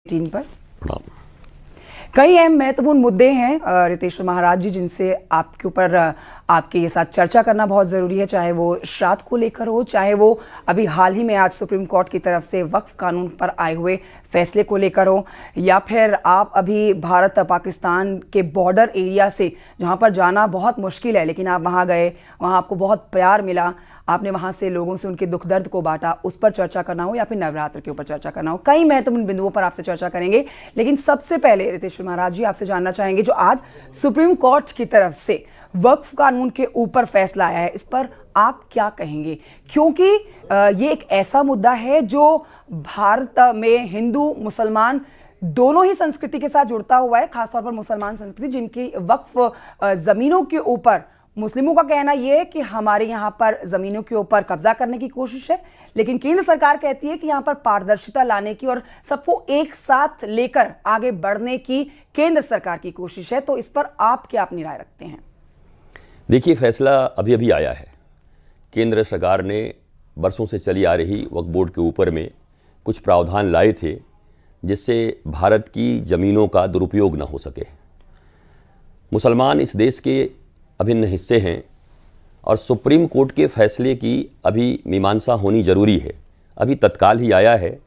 Team पर कई अहम महत्वपूर्ण मुद्दे हैं रितेश्वर महाराज जी, जिनसे आपके ऊपर आपके ये साथ चर्चा करना बहुत ज़रूरी है, चाहे वो श्राद्ध को लेकर हो, चाहे वो अभी हाल ही में आज सुप्रीम कोर्ट की तरफ से वक्फ कानून पर आए हुए फैसले को लेकर हो, या फिर आप अभी भारत पाकिस्तान के बॉर्डर एरिया से जहाँ पर जाना बहुत मुश्किल है, लेकिन आप वहाँ गए, वहाँ आपको बहुत प्यार मिला, आपने वहाँ से लोगों से उनके दुख दर्द को बांटा, उस पर चर्चा करना हो या फिर नवरात्र के ऊपर चर्चा करना हो, कई महत्वपूर्ण बिंदुओं पर आपसे चर्चा करेंगे। लेकिन सबसे पहले रितेश्वर महाराज जी आपसे जानना चाहेंगे, जो आज सुप्रीम कोर्ट की तरफ से वक्फ कानून के ऊपर फैसला आया है, इस पर आप क्या कहेंगे? क्योंकि ये एक ऐसा मुद्दा है जो भारत में हिंदू मुसलमान दोनों ही संस्कृति के साथ जुड़ता हुआ है, खासतौर पर मुसलमान संस्कृति, जिनकी वक्फ जमीनों के ऊपर मुस्लिमों का कहना यह है कि हमारे यहाँ पर जमीनों के ऊपर कब्जा करने की कोशिश है, लेकिन केंद्र सरकार कहती है कि यहाँ पर पारदर्शिता लाने की और सबको एक साथ लेकर आगे बढ़ने की केंद्र सरकार की कोशिश है। तो इस पर आप क्या अपनी राय रखते हैं? देखिए, फैसला अभी अभी आया है। केंद्र सरकार ने बरसों से चली आ रही वक्फ बोर्ड के ऊपर में कुछ प्रावधान लाए थे जिससे भारत की ज़मीनों का दुरुपयोग न हो सके। मुसलमान इस देश के अभिन्न हिस्से हैं और सुप्रीम कोर्ट के फैसले की अभी मीमांसा होनी ज़रूरी है। अभी तत्काल ही आया है,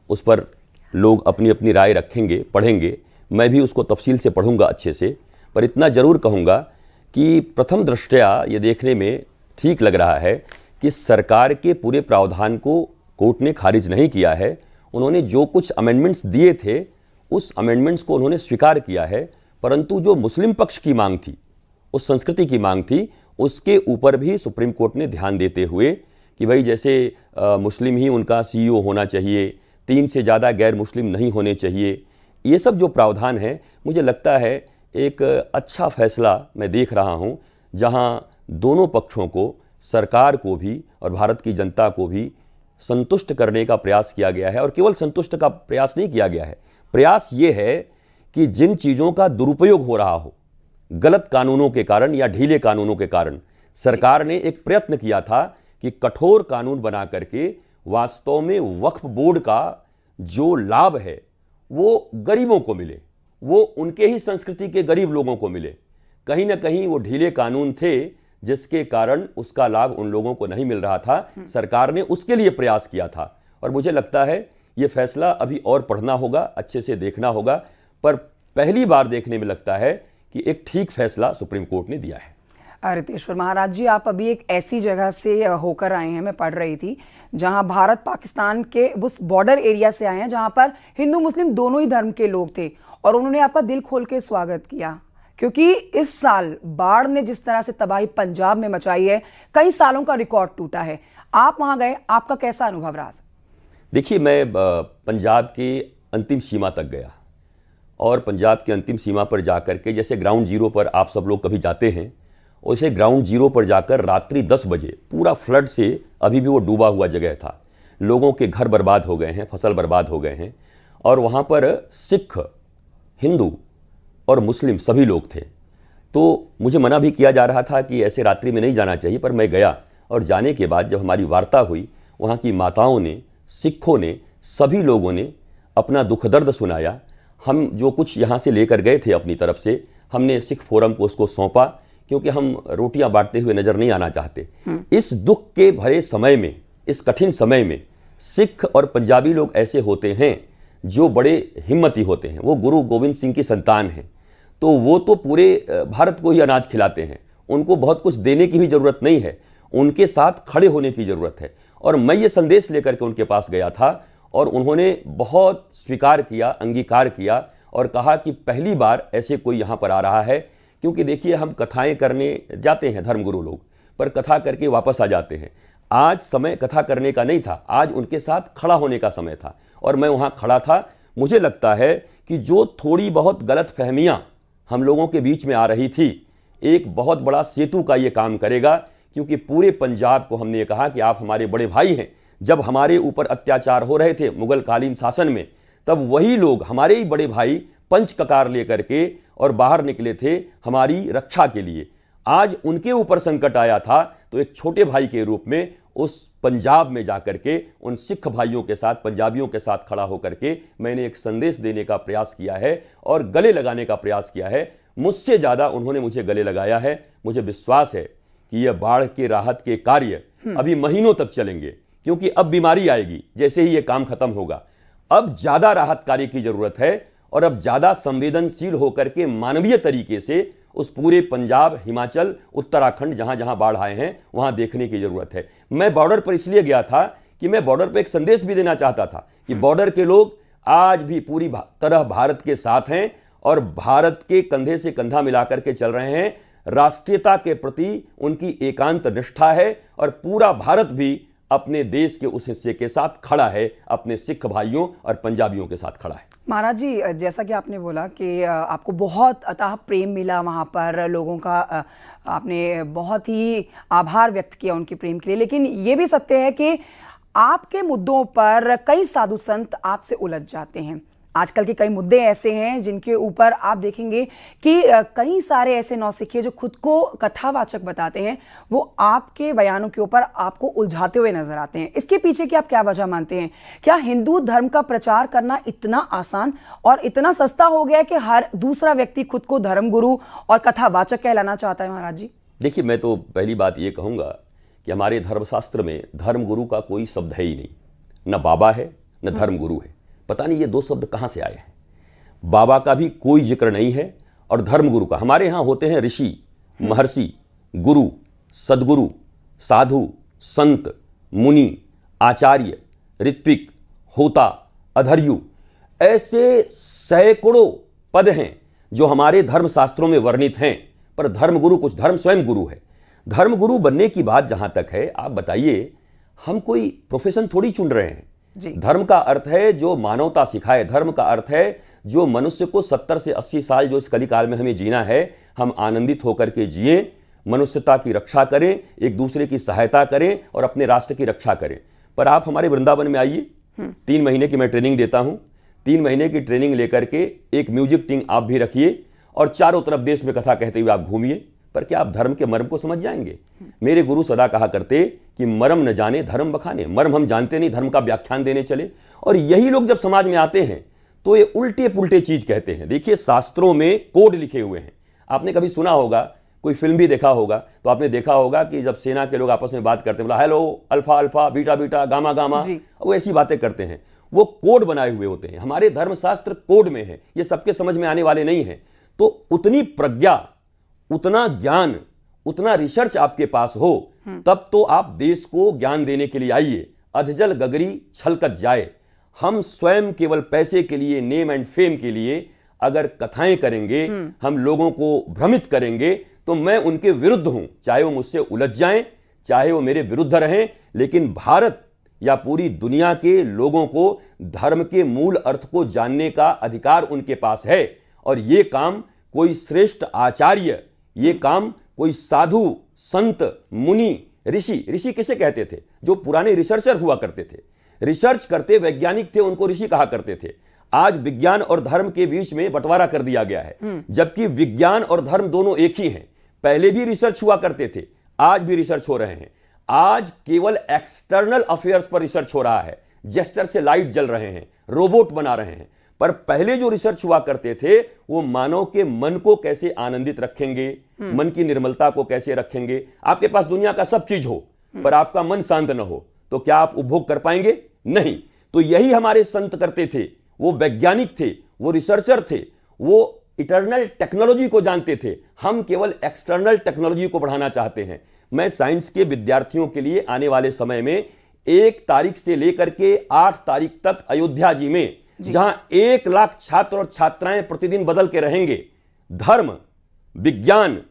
उस पर लोग अपनी अपनी राय रखेंगे, पढ़ेंगे। मैं भी उसको तफसील से पढ़ूंगा अच्छे से, पर इतना ज़रूर कहूँगा कि प्रथम दृष्टया ये देखने में ठीक लग रहा है कि सरकार के पूरे प्रावधान को कोर्ट ने खारिज नहीं किया है। उन्होंने जो कुछ अमेंडमेंट्स दिए थे उस अमेंडमेंट्स को उन्होंने स्वीकार किया है, परंतु जो मुस्लिम पक्ष की मांग थी, उस संस्कृति की मांग थी, उसके ऊपर भी सुप्रीम कोर्ट ने ध्यान देते हुए कि भाई जैसे मुस्लिम ही उनका CEO होना चाहिए, 3 से ज़्यादा गैर मुस्लिम नहीं होने चाहिए, ये सब जो प्रावधान है, मुझे लगता है एक अच्छा फैसला मैं देख रहा हूँ, जहाँ दोनों पक्षों को, सरकार को भी और भारत की जनता को भी संतुष्ट करने का प्रयास किया गया है। और केवल संतुष्ट का प्रयास नहीं किया गया है, प्रयास ये है कि जिन चीज़ों का दुरुपयोग हो रहा हो गलत कानूनों के कारण या ढीले कानूनों के कारण, सरकार ने एक प्रयत्न किया था कि कठोर कानून बना करके वास्तव में वक्फ बोर्ड का जो लाभ है वो गरीबों को मिले, वो उनके ही संस्कृति के गरीब लोगों को मिले। कहीं ना कहीं वो ढीले कानून थे जिसके कारण उसका लाभ उन लोगों को नहीं मिल रहा था। सरकार ने उसके लिए प्रयास किया था और मुझे लगता है ये फैसला अभी और पढ़ना होगा, अच्छे से देखना होगा, पर पहली बार देखने में लगता है कि एक ठीक फैसला सुप्रीम कोर्ट ने दिया है। रितेश्वर महाराज जी, आप अभी एक ऐसी जगह से होकर आए हैं, मैं पढ़ रही थी, जहां भारत पाकिस्तान के उस बॉर्डर एरिया से आए हैं जहां पर हिंदू मुस्लिम दोनों ही धर्म के लोग थे, और उन्होंने आपका दिल खोल के स्वागत किया, क्योंकि इस साल बाढ़ ने जिस तरह से तबाही पंजाब में मचाई है, कई सालों का रिकॉर्ड टूटा है। आप वहां गए, आपका कैसा अनुभव रहा? देखिए, मैं पंजाब की अंतिम सीमा तक गया और पंजाब की अंतिम सीमा पर जाकर के, जैसे ग्राउंड जीरो पर आप सब लोग कभी जाते हैं, वैसे ग्राउंड जीरो पर जाकर रात्रि 10 बजे पूरा फ्लड से अभी भी वो डूबा हुआ जगह था। लोगों के घर बर्बाद हो गए हैं, फसल बर्बाद हो गए हैं, और वहाँ पर सिख, हिंदू और मुस्लिम सभी लोग थे। तो मुझे मना भी किया जा रहा था कि ऐसे रात्रि में नहीं जाना चाहिए, पर मैं गया, और जाने के बाद जब हमारी वार्ता हुई, वहाँ की माताओं ने, सिखों ने, सभी लोगों ने अपना दुख दर्द सुनाया। हम जो कुछ यहाँ से लेकर गए थे अपनी तरफ से, हमने सिख फोरम को उसको सौंपा, क्योंकि हम रोटियां बांटते हुए नजर नहीं आना चाहते। इस दुख के भरे समय में, इस कठिन समय में सिख और पंजाबी लोग ऐसे होते हैं जो बड़े हिम्मती होते हैं। वो गुरु गोविंद सिंह की संतान हैं, तो वो तो पूरे भारत को ही अनाज खिलाते हैं, उनको बहुत कुछ देने की भी जरूरत नहीं है, उनके साथ खड़े होने की जरूरत है। और मैं ये संदेश लेकर के उनके पास गया था और उन्होंने बहुत स्वीकार किया, अंगीकार किया और कहा कि पहली बार ऐसे कोई यहाँ पर आ रहा है। क्योंकि देखिए, हम कथाएं करने जाते हैं धर्मगुरु लोग, पर कथा करके वापस आ जाते हैं। आज समय कथा करने का नहीं था, आज उनके साथ खड़ा होने का समय था, और मैं वहाँ खड़ा था। मुझे लगता है कि जो थोड़ी बहुत गलत फहमियाँ हम लोगों के बीच में आ रही थी, एक बहुत बड़ा सेतु का ये काम करेगा, क्योंकि पूरे पंजाब को हमने ये कहा कि आप हमारे बड़े भाई हैं। जब हमारे ऊपर अत्याचार हो रहे थे मुगल कालीन शासन में, तब वही लोग, हमारे ही बड़े भाई, पंच ककार लेकर के और बाहर निकले थे हमारी रक्षा के लिए। आज उनके ऊपर संकट आया था, तो एक छोटे भाई के रूप में उस पंजाब में जाकर के उन सिख भाइयों के साथ, पंजाबियों के साथ खड़ा होकर के मैंने एक संदेश देने का प्रयास किया है और गले लगाने का प्रयास किया है। मुझसे ज़्यादा उन्होंने मुझे गले लगाया है। मुझे विश्वास है कि यह बाढ़ के राहत के कार्य अभी महीनों तक चलेंगे, क्योंकि अब बीमारी आएगी जैसे ही यह काम खत्म होगा। अब ज़्यादा राहत कार्य की ज़रूरत है और अब ज़्यादा संवेदनशील होकर के मानवीय तरीके से उस पूरे पंजाब, हिमाचल, उत्तराखंड जहां जहां बाढ़ आए हैं वहां देखने की जरूरत है। मैं बॉर्डर पर इसलिए गया था कि मैं बॉर्डर पर एक संदेश भी देना चाहता था कि बॉर्डर के लोग आज भी पूरी तरह भारत के साथ हैं और भारत के कंधे से कंधा मिलाकर के चल रहे हैं। राष्ट्रीयता के प्रति उनकी एकांत निष्ठा है और पूरा भारत भी अपने देश के उस हिस्से के साथ खड़ा है, अपने सिख भाइयों और पंजाबियों के साथ खड़ा है। महाराज जी, जैसा कि आपने बोला कि आपको बहुत अथाह प्रेम मिला वहाँ पर लोगों का, आपने बहुत ही आभार व्यक्त किया उनके प्रेम के लिए, लेकिन ये भी सत्य है कि आपके मुद्दों पर कई साधु संत आपसे उलझ जाते हैं। आजकल के कई मुद्दे ऐसे हैं जिनके ऊपर आप देखेंगे कि कई सारे ऐसे नौसिखिए जो खुद को कथावाचक बताते हैं, वो आपके बयानों के ऊपर आपको उलझाते हुए नजर आते हैं। इसके पीछे की आप क्या वजह मानते हैं? क्या हिंदू धर्म का प्रचार करना इतना आसान और इतना सस्ता हो गया है कि हर दूसरा व्यक्ति खुद को धर्मगुरु और कथावाचक कहलाना चाहता है? महाराज जी देखिए, मैं तो पहली बात ये कहूँगा कि हमारे धर्मशास्त्र में धर्मगुरु का कोई शब्द है ही नहीं। न बाबा है न धर्मगुरु है। पता नहीं ये दो शब्द कहाँ से आए हैं। बाबा का भी कोई जिक्र नहीं है और धर्मगुरु का। हमारे यहाँ होते हैं ऋषि, महर्षि, गुरु, सदगुरु, साधु, संत, मुनि, आचार्य, ऋत्विक, होता, अधर्यु, ऐसे सैकड़ों पद हैं जो हमारे धर्मशास्त्रों में वर्णित हैं। पर धर्मगुरु कुछ, धर्म स्वयं गुरु है। धर्मगुरु बनने की बात जहाँ तक है, आप बताइए, हम कोई प्रोफेशन थोड़ी चुन रहे हैं। धर्म का अर्थ है जो मानवता सिखाए। धर्म का अर्थ है जो मनुष्य को 70 से 80 साल जो इस कलिकाल में हमें जीना है, हम आनंदित होकर के जिए, मनुष्यता की रक्षा करें, एक दूसरे की सहायता करें और अपने राष्ट्र की रक्षा करें। पर आप हमारे वृंदावन में आइए, 3 महीने की मैं ट्रेनिंग देता हूं। 3 महीने की ट्रेनिंग लेकर के एक म्यूजिक टीम आप भी रखिए और चारों तरफ देश में कथा कहते हुए आप घूमिए। पर क्या आप धर्म के मर्म को समझ जाएंगे? मेरे गुरु सदा कहा करते कि मर्म न जाने धर्म बखाने। मर्म हम जानते नहीं, धर्म का व्याख्यान देने चले। और यही लोग जब समाज में आते हैं तो ये उल्टे पुल्टे चीज कहते हैं। देखिए, शास्त्रों में कोड लिखे हुए हैं। आपने कभी सुना होगा, कोई फिल्म भी देखा होगा, तो आपने देखा होगा कि जब सेना के लोग आपस में बात करते हैं, बोला hello, alpha alpha, beta beta, gamma gamma, वो ऐसी बातें करते हैं। वो कोड बनाए हुए होते हैं। हमारे धर्मशास्त्र कोड में है, ये सबके समझ में आने वाले नहीं है। तो उतनी प्रज्ञा, उतना ज्ञान, उतना रिसर्च आपके पास हो, तब तो आप देश को ज्ञान देने के लिए आइए। अधजल गगरी छलकत जाए। हम स्वयं केवल पैसे के लिए, नेम एंड फेम के लिए अगर कथाएं करेंगे, हम लोगों को भ्रमित करेंगे, तो मैं उनके विरुद्ध हूं। चाहे वो मुझसे उलझ जाएं, चाहे वो मेरे विरुद्ध रहें, लेकिन भारत या पूरी दुनिया के लोगों को धर्म के मूल अर्थ को जानने का अधिकार उनके पास है। और ये काम कोई श्रेष्ठ आचार्य, ये काम कोई साधु, संत, मुनि, ऋषि किसे कहते थे? जो पुराने रिसर्चर हुआ करते थे, रिसर्च करते वैज्ञानिक थे, उनको ऋषि कहा करते थे। आज विज्ञान और धर्म के बीच में बंटवारा कर दिया गया है, जबकि विज्ञान और धर्म दोनों एक ही हैं। पहले भी रिसर्च हुआ करते थे, आज भी रिसर्च हो रहे हैं। आज केवल एक्सटर्नल अफेयर्स पर रिसर्च हो रहा है। जेस्चर से लाइट जल रहे हैं, रोबोट बना रहे हैं। पर पहले जो रिसर्च हुआ करते थे, वो मानव के मन को कैसे आनंदित रखेंगे, मन की निर्मलता को कैसे रखेंगे। आपके पास दुनिया का सब चीज हो, पर आपका मन शांत न हो, तो क्या आप उपभोग कर पाएंगे? नहीं। तो यही हमारे संत करते थे। वो वैज्ञानिक थे, वो रिसर्चर थे, वो इटर्नल टेक्नोलॉजी को जानते थे। हम केवल एक्सटर्नल टेक्नोलॉजी को बढ़ाना चाहते हैं। मैं साइंस के विद्यार्थियों के लिए आने वाले समय में 1 तारीख से लेकर के 8 तारीख तक अयोध्या जी में, जहां 1 लाख छात्र और छात्राएं प्रतिदिन बदल के रहेंगे, धर्म, विज्ञान,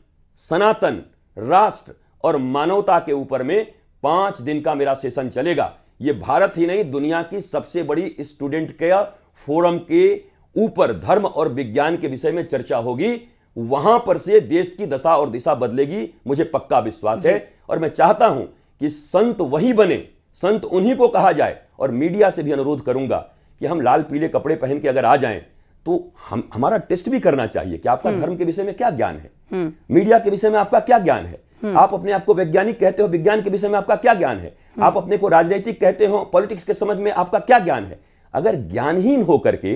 सनातन, राष्ट्र और मानवता के ऊपर में 5 दिन का मेरा सेशन चलेगा। यह भारत ही नहीं, दुनिया की सबसे बड़ी स्टूडेंट केयर फोरम के ऊपर धर्म और विज्ञान के विषय में चर्चा होगी। वहां पर से देश की दशा और दिशा बदलेगी, मुझे पक्का विश्वास है। और मैं चाहता हूं कि संत वही बने, संत उन्हीं को कहा जाए। और मीडिया से भी अनुरोध करूंगा कि हम लाल पीले कपड़े पहन के अगर आ जाएं, तो हमारा टेस्ट भी करना चाहिए कि आपका धर्म के विषय में क्या ज्ञान है, मीडिया के विषय में आपका क्या ज्ञान है। आप अपने आप को वैज्ञानिक कहते हो, विज्ञान के विषय में आपका क्या ज्ञान है? आप अपने को राजनीतिक कहते हो, पॉलिटिक्स के समझ में आपका क्या ज्ञान है? अगर ज्ञानहीन होकर के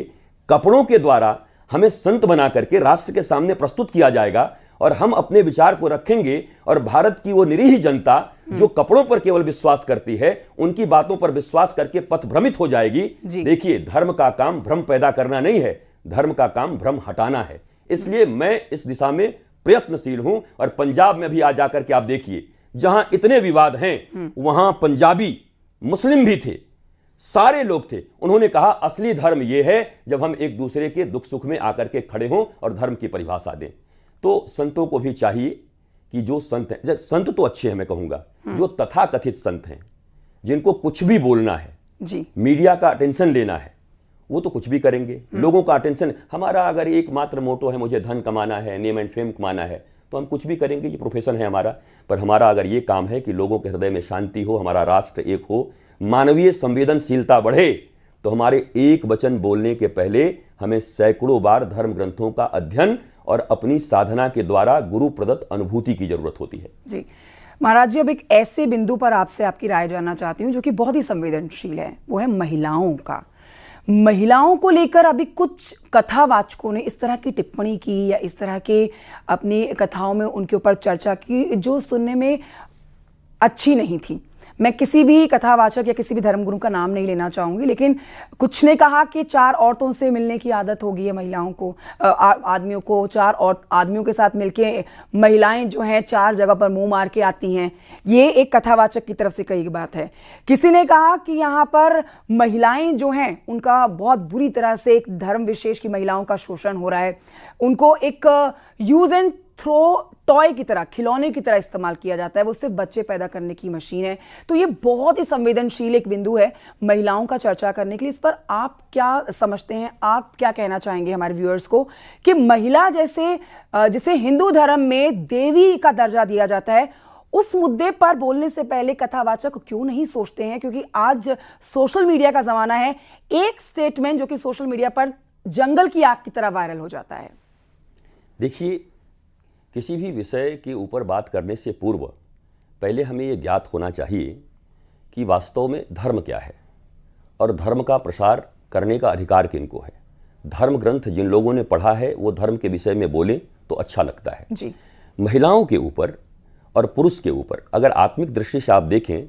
कपड़ों के द्वारा हमें संत बना करके राष्ट्र के सामने प्रस्तुत किया जाएगा और हम अपने विचार को रखेंगे और भारत की वो निरीह जनता जो कपड़ों पर केवल विश्वास करती है, उनकी बातों पर विश्वास करके पथभ्रमित हो जाएगी। देखिए, धर्म का काम भ्रम पैदा करना नहीं है, धर्म का काम भ्रम हटाना है। इसलिए मैं इस दिशा में प्रयत्नशील हूं। और पंजाब में भी आ जाकर के आप देखिए, जहां इतने विवाद हैं वहां पंजाबी मुस्लिम भी थे, सारे लोग थे। उन्होंने कहा असली धर्म यह है जब हम एक दूसरे के दुख सुख में आकर के खड़े हों और धर्म की परिभाषा दें। तो संतों को भी चाहिए कि जो संत हैं, संत तो अच्छे हैं मैं कहूंगा, जो तथाकथित संत हैं, जिनको कुछ भी बोलना है जी, मीडिया का अटेंशन लेना है, वो तो कुछ भी करेंगे। लोगों का अटेंशन, हमारा अगर एकमात्र मोटो है मुझे धन कमाना है, नेम एंड फेम कमाना है, तो हम कुछ भी करेंगे, ये प्रोफेशन है हमारा। पर हमारा अगर ये काम है कि लोगों के हृदय में शांति हो, हमारा राष्ट्र एक हो, मानवीय संवेदनशीलता बढ़े, तो हमारे एक वचन बोलने के पहले हमें सैकड़ों बार धर्म ग्रंथों का अध्ययन और अपनी साधना के द्वारा गुरु प्रदत्त अनुभूति की जरूरत होती है। जी महाराज जी, अब एक ऐसे बिंदु पर आपसे आपकी राय जानना चाहती हूँ जो कि बहुत ही संवेदनशील है, वो है महिलाओं का। महिलाओं को लेकर अभी कुछ कथावाचकों ने इस तरह की टिप्पणी की या इस तरह के अपनी कथाओं में उनके ऊपर चर्चा की जो सुनने में अच्छी नहीं थी। मैं किसी भी कथावाचक या किसी भी धर्मगुरु का नाम नहीं लेना चाहूंगी, लेकिन कुछ ने कहा कि 4 औरतों से मिलने की आदत हो गई है महिलाओं को, आदमियों को 4 और आदमियों के साथ मिलके महिलाएं जो हैं 4 जगह पर मुंह मार के आती हैं। ये एक कथावाचक की तरफ से कही बात है। किसी ने कहा कि यहाँ पर महिलाएं जो हैं उनका बहुत बुरी तरह से एक धर्म विशेष की महिलाओं का शोषण हो रहा है, उनको एक यूज एंड थ्रो टॉय की तरह, खिलौने की तरह इस्तेमाल किया जाता है, वो सिर्फ बच्चे पैदा करने की मशीन है। तो ये बहुत ही संवेदनशील एक बिंदु है महिलाओं का चर्चा करने के लिए। इस पर आप क्या समझते हैं, आप क्या कहना चाहेंगे हमारे व्यूअर्स को कि महिला जिसे हिंदू धर्म में देवी का दर्जा दिया जाता है, उस मुद्दे पर बोलने से पहले कथावाचक क्यों नहीं सोचते हैं? क्योंकि आज सोशल मीडिया का जमाना है, एक स्टेटमेंट जो कि सोशल मीडिया पर जंगल की आग की तरह वायरल हो जाता है। देखिए, किसी भी विषय के ऊपर बात करने से पूर्व पहले हमें ये ज्ञात होना चाहिए कि वास्तव में धर्म क्या है और धर्म का प्रसार करने का अधिकार किनको है। धर्म ग्रंथ जिन लोगों ने पढ़ा है वो धर्म के विषय में बोले तो अच्छा लगता है जी। महिलाओं के ऊपर और पुरुष के ऊपर अगर आत्मिक दृष्टि से आप देखें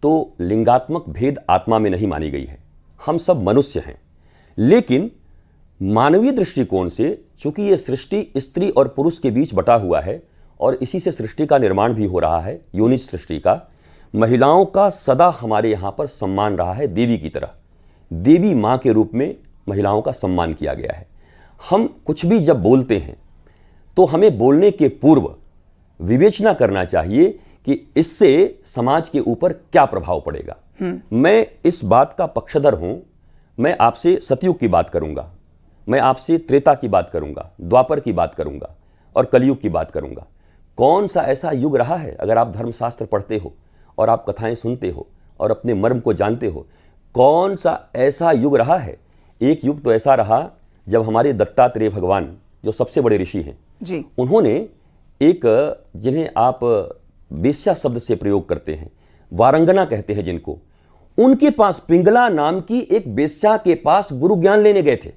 तो लिंगात्मक भेद आत्मा में नहीं मानी गई है। हम सब मनुष्य हैं, लेकिन मानवीय दृष्टिकोण से चूंकि ये सृष्टि स्त्री और पुरुष के बीच बटा हुआ है और इसी से सृष्टि का निर्माण भी हो रहा है, योनिज सृष्टि का, महिलाओं का सदा हमारे यहाँ पर सम्मान रहा है देवी की तरह। देवी माँ के रूप में महिलाओं का सम्मान किया गया है। हम कुछ भी जब बोलते हैं तो हमें बोलने के पूर्व विवेचना करना चाहिए कि इससे समाज के ऊपर क्या प्रभाव पड़ेगा। मैं इस बात का पक्षधर हूं। मैं आपसे सतयुग की बात करूंगा, मैं आपसे त्रेता की बात करूंगा, द्वापर की बात करूंगा और कलयुग की बात करूंगा। कौन सा ऐसा युग रहा है, अगर आप धर्मशास्त्र पढ़ते हो और आप कथाएं सुनते हो और अपने मर्म को जानते हो, कौन सा ऐसा युग रहा है? एक युग तो ऐसा रहा जब हमारे दत्तात्रेय भगवान जो सबसे बड़े ऋषि हैं जी, उन्होंने एक, जिन्हें आप वेश्या शब्द से प्रयोग करते हैं, वारंगना कहते हैं जिनको, उनके पास पिंगला नाम की एक वेश्या के पास गुरु ज्ञान लेने गए थे।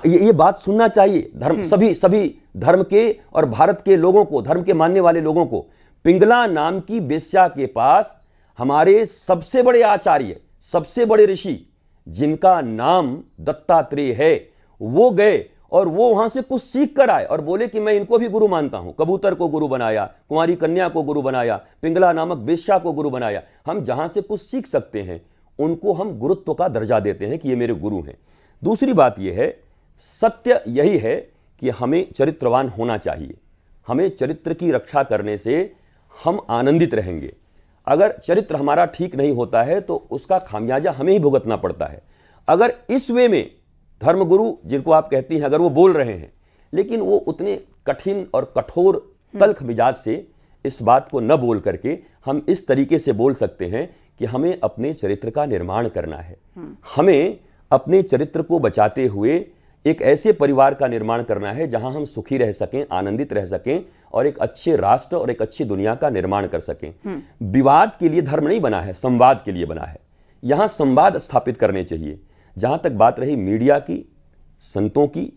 ये बात सुनना चाहिए धर्म, सभी धर्म के और भारत के लोगों को, धर्म के मानने वाले लोगों को। पिंगला नाम की वेश्या के पास हमारे सबसे बड़े आचार्य, सबसे बड़े ऋषि जिनका नाम दत्तात्रेय है, वो गए और वो वहां से कुछ सीख कर आए और बोले कि मैं इनको भी गुरु मानता हूं। कबूतर को गुरु बनाया, कुंवारी कन्या को गुरु बनाया, पिंगला नामक वेश्या को गुरु बनाया। हम जहां से कुछ सीख सकते हैं उनको हम गुरुत्व का दर्जा देते हैं कि ये मेरे गुरु हैं। दूसरी बात यह है, सत्य यही है कि हमें चरित्रवान होना चाहिए। हमें चरित्र की रक्षा करने से हम आनंदित रहेंगे। अगर चरित्र हमारा ठीक नहीं होता है तो उसका खामियाजा हमें ही भुगतना पड़ता है। अगर इस वे में धर्मगुरु जिनको आप कहती हैं, अगर वो बोल रहे हैं लेकिन वो उतने कठिन और कठोर तल्ख मिजाज से इस बात को न बोल करके हम इस तरीके से बोल सकते हैं कि हमें अपने चरित्र का निर्माण करना है। हमें अपने चरित्र को बचाते हुए एक ऐसे परिवार का निर्माण करना है जहां हम सुखी रह सकें, आनंदित रह सकें और एक अच्छे राष्ट्र और एक अच्छी दुनिया का निर्माण कर सकें। विवाद के लिए धर्म नहीं बना है, संवाद के लिए बना है। यहां संवाद स्थापित करने चाहिए। जहां तक बात रही मीडिया की, संतों की,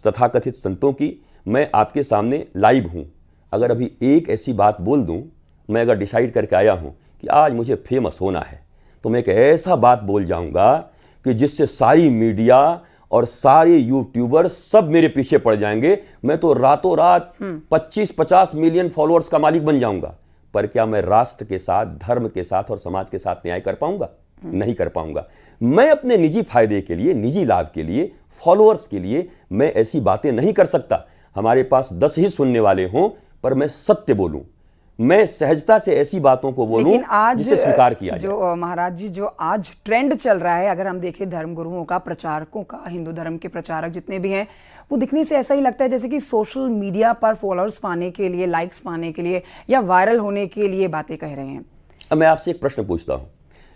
तथाकथित संतों की, मैं आपके सामने लाइव हूं। अगर अभी एक ऐसी बात बोल दूं, मैं अगर डिसाइड करके आया हूं कि आज मुझे फेमस होना है, तो मैं एक ऐसा बात बोल जाऊंगा कि जिससे सारी मीडिया और सारे यूट्यूबर सब मेरे पीछे पड़ जाएंगे। मैं तो रातों रात 25-50 मिलियन फॉलोअर्स का मालिक बन जाऊंगा। पर क्या मैं राष्ट्र के साथ, धर्म के साथ और समाज के साथ न्याय कर पाऊंगा? नहीं कर पाऊंगा। मैं अपने निजी फायदे के लिए, निजी लाभ के लिए, फॉलोअर्स के लिए मैं ऐसी बातें नहीं कर सकता। हमारे पास 10 ही सुनने वाले हों, पर मैं सत्य बोलूं, मैं सहजता से ऐसी बातों को बोलूं जिसे स्वीकार किया जाए। जो महाराज जी, जो आज ट्रेंड चल रहा है, अगर हम देखें धर्मगुरुओं का, प्रचारकों का, हिंदू धर्म के प्रचारक जितने भी हैं, वो दिखने से ऐसा ही लगता है जैसे कि सोशल मीडिया पर फॉलोअर्स पाने के लिए, लाइक्स पाने के लिए या वायरल होने के लिए बातें कह रहे हैं। अब मैं आपसे एक प्रश्न पूछता हूं।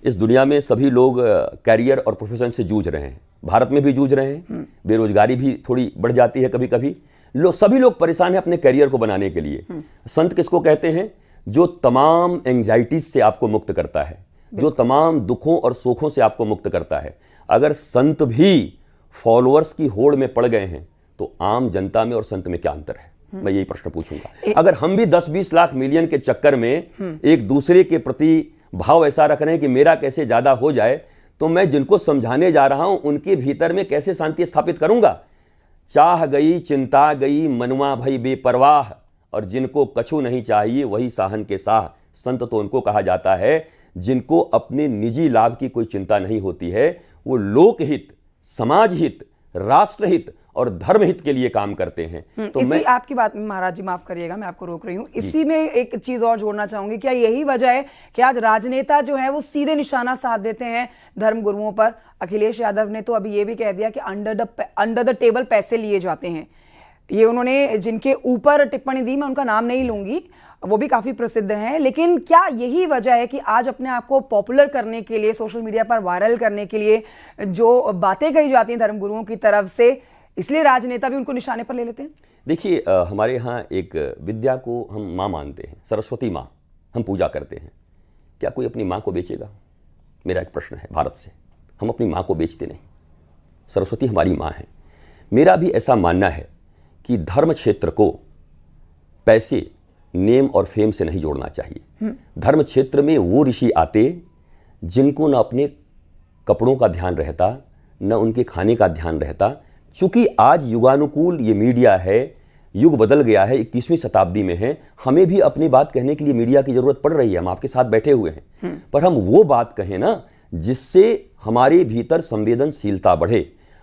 इस दुनिया में सभी लोग कैरियर और प्रोफेशन से जूझ रहे हैं। भारत में भी जूझ रहे हैं। बेरोजगारी भी थोड़ी बढ़ जाती है कभी कभी। सभी लोग परेशान हैं अपने करियर को बनाने के लिए। संत किसको कहते हैं? जो तमाम एंजाइटीज से आपको मुक्त करता है, जो तमाम दुखों और सुखों से आपको मुक्त करता है। अगर संत भी फॉलोअर्स की होड़ में पड़ गए हैं, तो आम जनता में और संत में क्या अंतर है? मैं यही प्रश्न पूछूंगा। अगर हम भी 10-20 लाख मिलियन के चक्कर में एक दूसरे के प्रति भाव ऐसा रख रहे हैं कि मेरा कैसे ज्यादा हो जाए, तो मैं जिनको समझाने जा रहा हूं उनके भीतर में कैसे शांति स्थापित करूंगा? चाह गई चिंता गई मनवा भई बेपरवाह, और जिनको कछु नहीं चाहिए वही साहन के साह। संत तो उनको कहा जाता है जिनको अपने निजी लाभ की कोई चिंता नहीं होती है। वो लोकहित, समाज हित, राष्ट्र हित और धर्म हित के लिए काम करते हैं। तो मैं आपकी बात में महाराज जी माफ करिएगा, मैं आपको रोक रही हूँ, इसी में एक चीज और जोड़ना चाहूंगी। क्या यही वजह है कि आज राजनेता जो है वो सीधे निशाना साध देते हैं धर्म गुरुओं पर? अखिलेश यादव ने तो अभी ये भी कह दिया कि अंडर द टेबल पैसे लिए जाते हैं। ये उन्होंने जिनके ऊपर टिप्पणी दी, मैं उनका नाम नहीं लूंगी, वो भी काफी प्रसिद्ध हैं, लेकिन क्या यही वजह है कि आज अपने आप को पॉपुलर करने के लिए, सोशल मीडिया पर वायरल करने के लिए जो बातें कही जाती हैं धर्मगुरुओं की तरफ से, इसलिए राजनेता भी उनको निशाने पर ले लेते हैं? देखिए, हमारे यहाँ एक विद्या को हम माँ मानते हैं, सरस्वती माँ हम पूजा करते हैं। क्या कोई अपनी माँ को बेचेगा? मेरा एक प्रश्न है भारत से। हम अपनी माँ को बेचते नहीं। सरस्वती हमारी माँ है। मेरा भी ऐसा मानना है कि धर्म क्षेत्र को पैसे, नेम और फेम से नहीं जोड़ना चाहिए। धर्म क्षेत्र में वो ऋषि आते जिनको न अपने कपड़ों का ध्यान रहता, न उनके खाने का ध्यान रहता। चूंकि आज युगानुकूल ये मीडिया है, युग बदल गया है, 21वीं शताब्दी में है, हमें भी अपनी बात कहने के लिए मीडिया की जरूरत पड़ रही है। हम आपके साथ बैठे हुए हैं, पर हम वो बात कहें ना जिससे हमारे भीतर संवेदनशीलता बढ़े।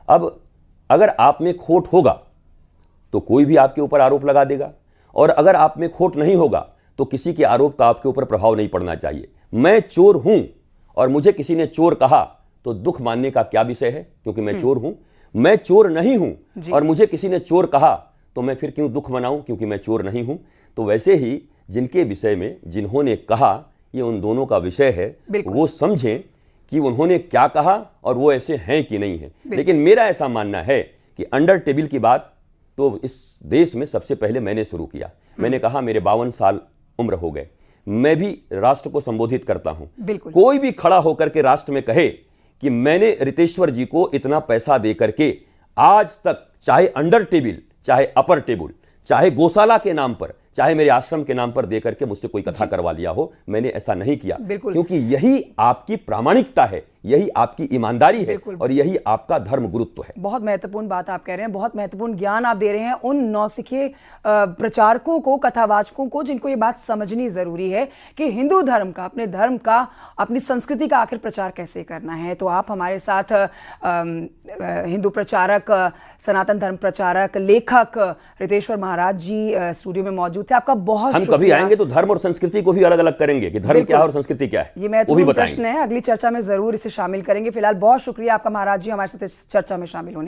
अब अगर आप में खोट होगा तो कोई भी आपके ऊपर आरोप लगा देगा, और अगर आप में खोट नहीं होगा तो किसी के आरोप का आपके ऊपर प्रभाव नहीं पड़ना चाहिए। मैं चोर हूं और मुझे किसी ने चोर कहा तो दुख मानने का क्या विषय है, क्योंकि मैं चोर हूं। मैं चोर नहीं हूं और मुझे किसी ने चोर कहा तो मैं फिर क्यों दुख मनाऊं, क्योंकि मैं चोर नहीं हूं। तो वैसे ही जिनके विषय में जिन्होंने कहा, ये उन दोनों का विषय है, वो समझें कि उन्होंने क्या कहा और वो ऐसे हैं कि नहीं है। लेकिन मेरा ऐसा मानना है कि अंडर टेबल की बात तो इस देश में सबसे पहले मैंने शुरू किया। मैंने कहा मेरे 52 साल उम्र हो गए, मैं भी राष्ट्र को संबोधित करता हूं। कोई भी खड़ा होकर के राष्ट्र में कहे कि मैंने रितेश्वर जी को इतना पैसा दे करके आज तक, चाहे अंडर टेबल, चाहे अपर टेबल, चाहे गौशाला के नाम पर, चाहे मेरे आश्रम के नाम पर दे करके मुझसे कोई कथा करवा लिया हो, मैंने ऐसा नहीं किया। क्योंकि यही आपकी प्रामाणिकता है, यही आपकी ईमानदारी है और यही आपका धर्म गुरुत्व है। बहुत महत्वपूर्ण बात आप कह रहे हैं, बहुत महत्वपूर्ण ज्ञान आप दे रहे हैं उन नौसिखे प्रचारकों को, कथावाचकों को, जिनको ये बात समझनी जरूरी है कि हिंदू धर्म का, अपने धर्म का, अपनी संस्कृति का आखिर प्रचार कैसे करना है। तो आप हमारे साथ हिंदू प्रचारक, सनातन धर्म प्रचारक, लेखक रितेश्वर महाराज जी स्टूडियो में मौजूद थे। आपका बहुत हम कभी आएंगे तो धर्म और संस्कृति को भी अलग अलग करेंगे कि धर्म क्या है और संस्कृति क्या है, ये महत्वपूर्ण प्रश्न है। अगली चर्चा में जरूर इसे शामिल करेंगे। फिलहाल बहुत शुक्रिया आपका महाराज जी हमारे साथ इस चर्चा में शामिल होने